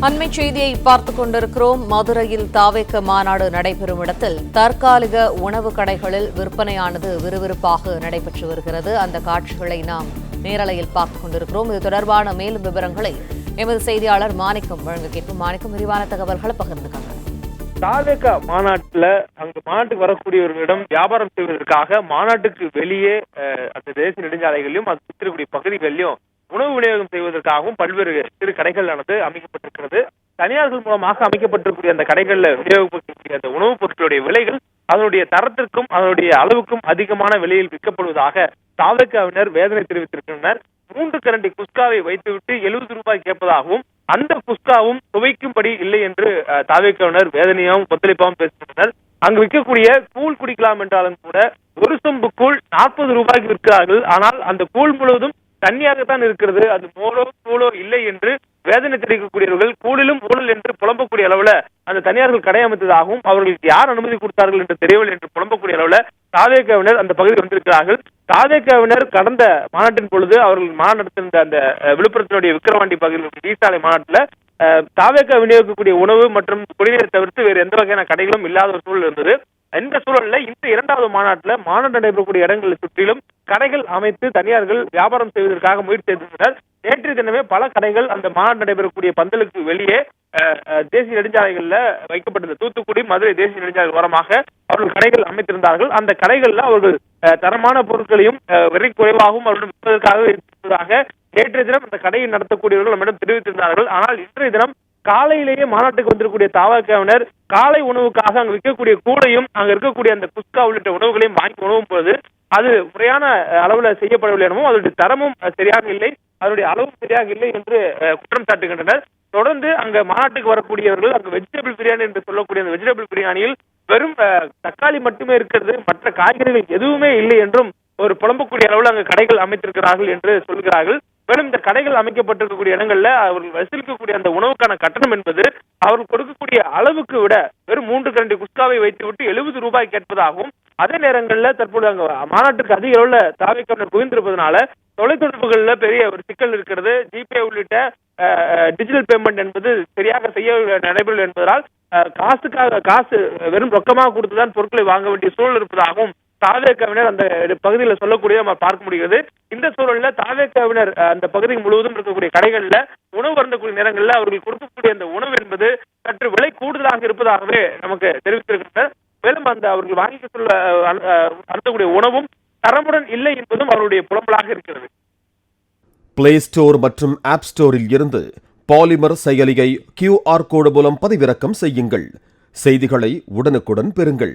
அண்மை செய்தியை பார்த்துக் கொண்டிருக்கிறோம். மதுரையில் தாவேக மாநாடு நடைபெறும் இடத்தில் தற்காலிக உணவு கடைகளில் விற்பனையானது விறுவிறுப்பாக நடைபெற்று வருகிறது. அந்த காட்சிகளை நாம் நேரலையில் பார்த்துக் கொண்டிருக்கிறோம். இது தொடர்பான மேலும் விவரங்களை எமது செய்தியாளர் மாணிக்கம் வழங்க கேட்போம். மாணிக்கம், விரிவான தகவல்களை பகிர்ந்துக்காங்க. தாவேக மாநாட்டுல அங்கு மாநாட்டுக்கு வரக்கூடியவர்களிடம் வியாபாரம் செய்வதற்காக மாநாட்டுக்கு வெளியே அந்த தேசிய நெடுஞ்சாலைகளிலும் அது சுற்றக்கூடிய பகுதிகளிலும் உணவு விநியோகம் செய்வதற்காகவும் பல்வேறு சிறு கடைகளானது அமைக்கப்பட்டிருக்கிறது. தனியார்கள் மூலமாக அமைக்கப்பட்டிருக்கூடிய அந்த கடைகளில் விநியோகிக்கக்கூடிய அந்த உணவுப் பொருட்களுடைய விலைகள் அதனுடைய தரத்திற்கும் அதனுடைய அளவுக்கும் அதிகமான விலையில் விற்கப்படுவதாக தாவேகவினர் வேதனை தெரிவித்திருக்கின்றனர். 3 கரண்டி குஸ்காவை வைத்துவிட்டு 70 ரூபாய் கேட்பதாகவும் அந்த குஸ்காவும் துவைக்கும்படி இல்லை என்று தாவேகவினர் வேதனையாகவும் கொந்தளிப்பாகவும் பேசுகின்றனர். அங்கு விற்கக்கூடிய கூழ் குடிக்கலாம் என்றாலும் கூட ஒரு சொம்பு கூழ் 40 ரூபாய்க்கு விற்கிறார்கள். ஆனால் அந்த கூழ் முழுவதும் தண்ணியாகத்தான் இருக்கிறது. அது மோளோ கூழோ இல்லை என்று வேதனை தெரிவிக்கக்கூடியவர்கள் கூழிலும் ஊழல் என்று புலம்பக்கூடிய அளவுல அந்த தனியார்கள் கடை அமைத்ததாகவும் அவர்களுக்கு யார் அனுமதி கொடுத்தார்கள் என்று தெரியவில்லை என்று புலம்பக்கூடிய அளவுல தாவேகவினர் அந்த பகுதியில் வந்திருக்கிறார்கள். தாவேகவினர் கடந்த மாநாட்டின் பொழுது அவர்கள் மாநாடு நடத்திருந்த அந்த விழுப்புரத்தினுடைய விக்கிரவாண்டி பகுதியில் ஈசாலை மாநாட்டுல தாவேக விநியோகிக்கக்கூடிய உணவு மற்றும் குடிநீரை தவிர்த்து வேறு எந்த வகையான கடைகளும் இல்லாத ஒரு சூழல் இருந்தது. இந்த சூழல்ல இந்த 2வது மாநாட்டுல மாநாடு நடைபெறக்கூடிய இடங்களை சுற்றிலும் கடைகள் அமைத்து தனியார்கள் வியாபாரம் செய்வதற்காக முயற்சி செய்திருந்தனர். நேற்றைய தினமே பல கடைகள் அந்த மாநாடு நடைபெறக்கூடிய பந்தலுக்கு வெளியே தேசிய நெடுஞ்சாலைகள்ல வைக்கப்பட்டது. தூத்துக்குடி, மதுரை தேசிய நெடுஞ்சாலை ஓரமாக அவர்கள் கடைகள் அமைத்திருந்தார்கள். அந்த கடைகள்ல அவர்கள் தரமான பொருட்களையும் விலை குறைவாகவும் அவர்கள் விற்பதற்காக இருப்பதாக நேற்றைய தினம் அந்த கடையை நடத்தக்கூடியவர்கள் நம்மிடம் தெரிவித்திருந்தார்கள். ஆனால் இன்றைய தினம் காலையிலேயே மாநாட்டுக்கு வந்திருக்கக்கூடிய தாவேகவினர் காலை உணவுக்காக அங்கு விற்கக்கூடிய கூடையும் அங்க இருக்கக்கூடிய அந்த குஸ்கா உள்ளிட்ட உணவுகளையும் வாங்கி உணவும் போது அது முறையான அளவுல செய்யப்படவில்லை எனவும் அதனுடைய தரமும் சரியாக இல்லை, அதனுடைய அளவும் சரியாக இல்லை என்று குற்றம் சாட்டுகின்றனர். தொடர்ந்து அங்க மாநாட்டுக்கு வரக்கூடியவர்கள் அங்கு வெஜிடபிள் பிரியாணி என்று சொல்லக்கூடிய அந்த வெஜிடபிள் பிரியாணியில் வெறும் தக்காளி மட்டுமே இருக்கிறது, மற்ற காய்கறிகள் எதுவுமே இல்லை என்றும் ஒரு புலம்பக்கூடிய அளவில் அங்கு கடைகள் அமைத்திருக்கிறார்கள் என்று சொல்கிறார்கள். மேலும் இந்த கடைகள் அமைக்கப்பட்டிருக்கக்கூடிய இடங்கள்ல அவர்கள் வசூலிக்கக்கூடிய அந்த உணவுக்கான கட்டணம் என்பது அவர்கள் கொடுக்கக்கூடிய அளவுக்கு விட வெறும் 3 கரண்டி குஸ்காவை வைத்துவிட்டு 70 ரூபாய் கேட்பதாகவும், அதே நேரங்களில் தற்போது அங்க மாநாட்டுக்கு அதிக அளவுல தாவேகவினர் குவிந்திருப்பதனால தொலைத்தொடர்புகள்ல பெரிய ஒரு சிக்கல் இருக்கிறது. ஜிபே உள்ளிட்ட டிஜிட்டல் பேமெண்ட் என்பது சரியாக செய்ய நடைபெறவில்லை என்பதால் காசு வெறும் ரொக்கமாக கொடுத்துதான் பொருட்களை வாங்க வேண்டிய சூழல் இருப்பதாகவும் தாவேகவினர் அந்த பகுதியில் சொல்லக்கூடிய நம்ம பார்க்க முடிகிறது. இந்த சூழல்ல தாவேகவினர் அந்த பகுதி முழுவதும் இருக்கக்கூடிய கடைகள்ல உணவு அருந்தக்கூடிய நேரங்கள்ல அவர்கள் கொடுக்கக்கூடிய அந்த உணவு என்பது சற்று விலை கூடுதலாக இருப்பதாகவே நமக்கு தெரிவித்திருக்கின்றனர். மேலும் அந்த அவர்கள் வாங்கி சொல்ல அருந்தக்கூடிய உணவும் தரமுடன் இல்லை என்பதும் அவருடைய புலம்பலாக இருக்கிறது. பிளே ஸ்டோர் மற்றும் ஆப் ஸ்டோரில் இருந்து பாலிமர் செயலியை QR கோடு மூலம் பதிவிறக்கம் செய்யுங்கள். செய்திகளை உடனுக்குடன் பெறுங்கள்.